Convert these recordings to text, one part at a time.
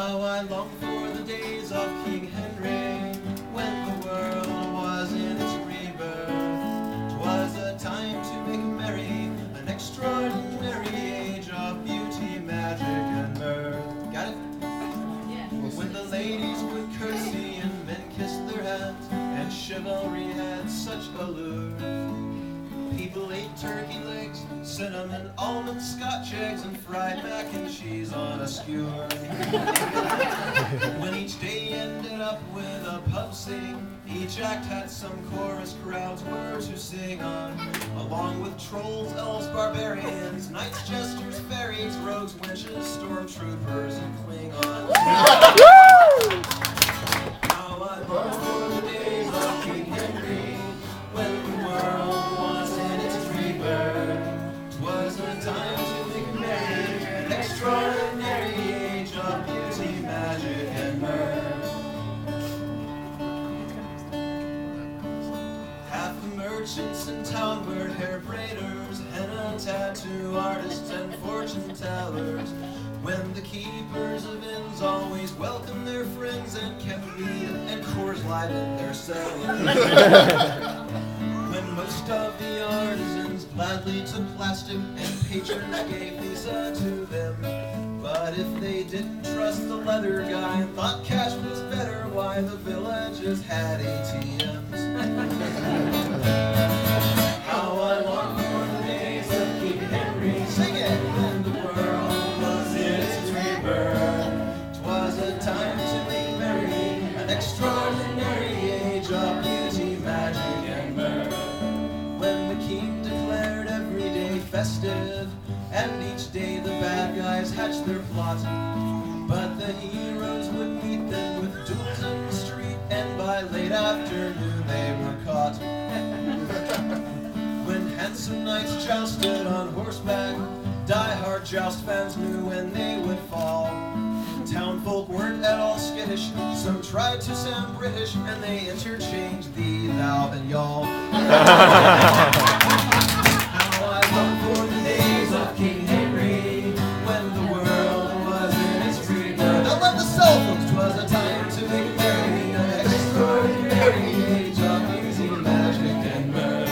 How I long for the days of King Henry, when the world was in its rebirth. 'Twas a time to make merry, an extraordinary age of beauty, magic, and mirth. Got it? Yeah. When the ladies would curtsy and men kissed their hands, and chivalry had such allure. People ate turkey legs, cinnamon, almond, Scotch eggs, and fried mac and cheese on a skewer. When each day ended up with a pub sing, each act had some chorus crowds were to sing on, along with trolls, elves, barbarians, knights, jesters, fairies, rogues, witches, stormtroopers, and Klingons. How I long for the days of King Henry, when the world was in its rebirth. 'Twas a time to make merry, an extraordinary age of beauty, magic, and mirth. Half the merchants in town were hair braiders, henna tattoo artists, and fortune tellers. When the keepers of inns always welcomed their friends and kept mead and Coors Light in their cellars. When most of the artisans gladly took plastic and patrons gave Visa to them. But if they didn't trust the leather guy and thought cash was better, why the villages had ATMs. How I long for the days of King Henry, sing it, when the world was in its rebirth. 'Twas a time to be merry, an extraordinary age of beauty, magic, and mirth. When the king declared every day festive, and each day the bad guys hatched their plot, but the heroes would meet them with duels in the street, and by late afternoon they were caught. When handsome knights jousted on horseback, die-hard joust fans knew when they would fall. Townfolk weren't at all skittish, some tried to sound British, and they interchanged the thou and y'all. How I long for the days of King Henry, when the world was in its rebirth. I love the cell phones. 'Twas a time to make merry, an extraordinary age of beauty, magic, and mirth.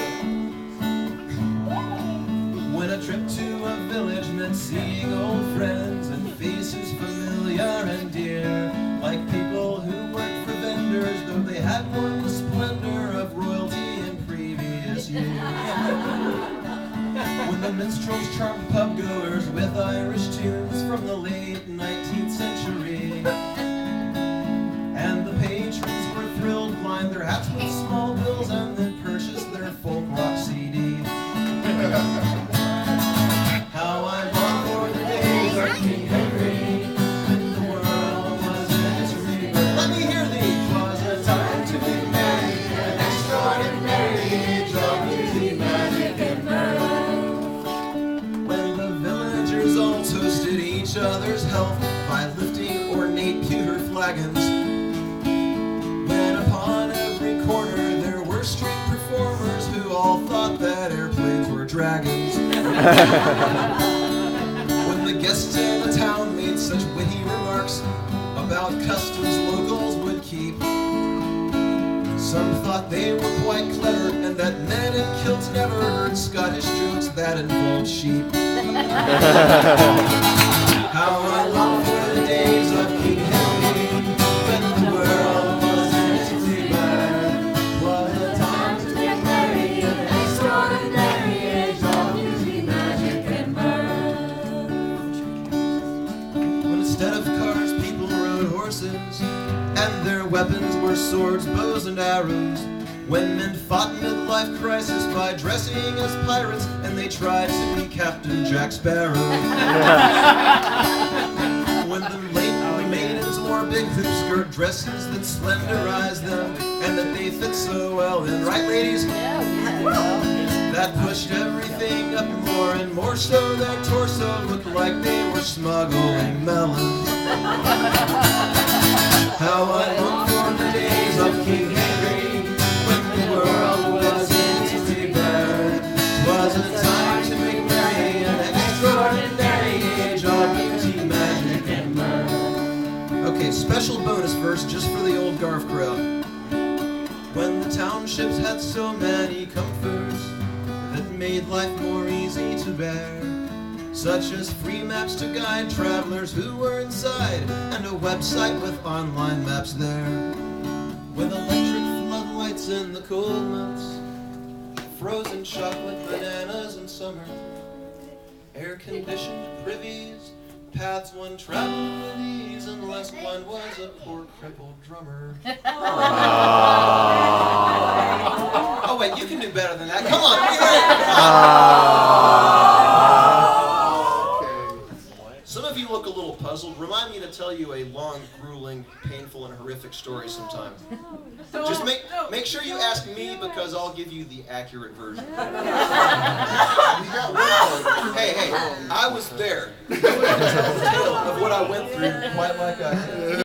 When a trip to a village meant seeing old friends and faces familiar and dear, like people who worked for vendors, though they had worn the splendor of royalty in previous years. When the minstrels charmed pub-goers with Irish tunes from the late 19th century, and the patrons were thrilled, lined their hats with small bills, and then purchased their folk rock CD. How I long for the days of King Henry, when the world was in its rebirth. Let me hear thee. 'Twas a time to be merry, an extraordinary age of beauty, magic, and mirth. When the villagers all toasted each other's health by lifting ornate pewter flagons. When upon every corner there were street performers who all thought that airplanes were dragons. When the guests in the town made such witty remarks about customs locals would keep, some thought they were quite clever, and that men in kilts never heard Scottish jokes that involved sheep. How I long for the days of King Henry, when the world was in its rebirth. 'Twas a time to get merry, an extraordinary age of beauty, magic, and mirth. When instead of cars people rode horses, and their weapons were swords, bows, and arrows. When men fought midlife crisis by dressing as pirates, and they tried to be Captain Jack Sparrow. When the late maidens wore big hoop-skirt dresses that slenderized them, and that they fit so well in, right, ladies? That pushed everything up more and more, so their torso looked like they were smuggling melons. How I long for the days of King Henry, when the world was in its rebirth. 'Twas a time to make merry, an extraordinary age of beauty, magic, and mirth. Okay, special bonus verse just for the old Garf crowd. When the townships had so many comforts that made life more easy to bear, such as free maps to guide travelers who were inside, and a website with online maps there. With electric floodlights in the cold months, frozen chocolate bananas in summer, air-conditioned privies, paths one traveled with ease, unless one was a poor crippled drummer. Oh wait, you can do better than that. Come on, Some of you look a little puzzled. Remind me to tell you a long, grueling, painful, and horrific story sometime. Just make sure you ask me, because I'll give you the accurate version. Hey, I was there. Of what I went through, quite like I did.